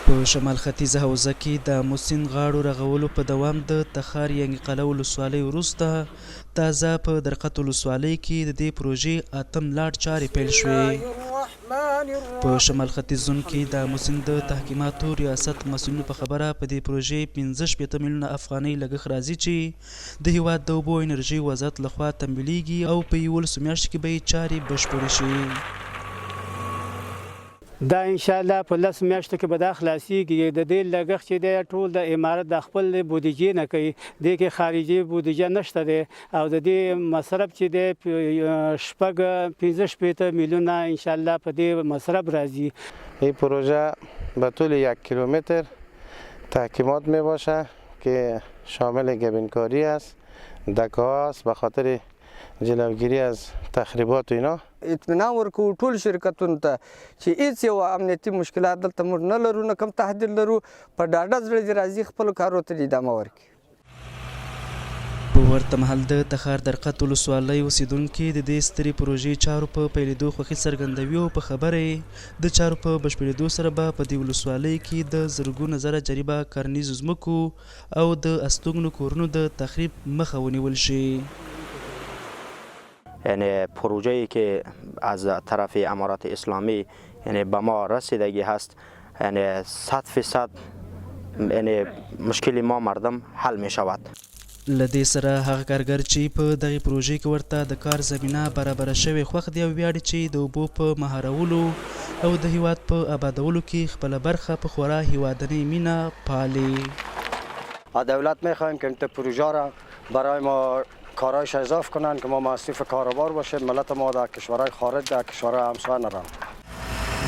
په شمال ختیځه حوزه کې د آمو سیند غاړو رغولو په دوام د تخار ینګي قلعه ولسوالۍ وروسته تازه په درقد ولسوالۍ کې د دې پروژې اتم لاټ چارې پیل شوې. په شمال ختیځ زون کې د آمو سیند د تحکیماتو ریاست مسؤلینو په خبره په دې پروژې 15 میلیونه افغانۍ لګښت راځي چې د هیواد د اوبو انرژۍ وزارت لخوا تمویلیږي او په 11 میاشتو کې به یې چارې بشپړې شي. دا ان شاء الله په 10 میاشتو کې به دا خلاصيږي. د دې لګښت چې دی ټول د امارت د خپل بودیجې نه کوي، د کې خارجي بودیجه نشته دی او د دې مصرف چې دی 15 میلیونه ان شاء الله په دې مصرف راځي. این پروژه به طول 1 کیلومتر تحکیمات می باشه که شامل گبنکاری است، دکه است به خاطر جلوگیری از تخریبات و اینا. اطمینان ورکو ټول شرکتونو ته چې هیڅ یو امنیتي مشکلات دلته موږ نه لرو، نه کوم تهدید لرو. په ډاډه زړه دې راځي خپلو کارو ته ادامه ورکړي. په ورته مهال د تخار درقد ولسوالۍ اوسیدونکي د دې سترې پروژې چارو په پیلېدو خوښي څرګندوي او په خبره یې د چارو په بشپړېدو سره به په دې ولسوالۍ کې د زرګونه زره جریبه کرنیزو ځمکو او د استوګنو کورونو د تخریب مخه ونیول شي. یعنی پروژه‌ای که از طرف امارات اسلامی یعنی به ما رسیدگی هست، یعنی 100% یعنی مشکل ما مردم حل می شود. له دې سره هغه کارګر چې په دغې پروژې کې ورته د کار زمینه برابره شوې خوښ دی او ویاړي چې د اوبو په مهارولو او د هیواد په آبادولو کې خپله برخه په خورا هیوادنۍ مینه پالي. دولت میخواهیم که این پروژه را برای ما کارایش اضافه کنند که ما مصرف کاروبار باشیم، ملت ما در کشورهای خارج در کشورهای همسایه نرم.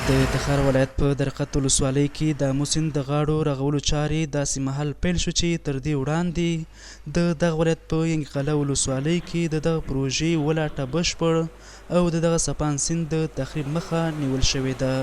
د تخار ولایت په درقد ولسوالۍ کې د آمو سیند د غاړو رغولو چارې داسې مهال پیل شو چې تر دې وړاندې د دغه ولایت په ینګي قلعه ولسوالۍ کې د دغه پروژې ولاټه بشپړ او د دغه سپان سیند د تخریب مخه نیول شوې ده.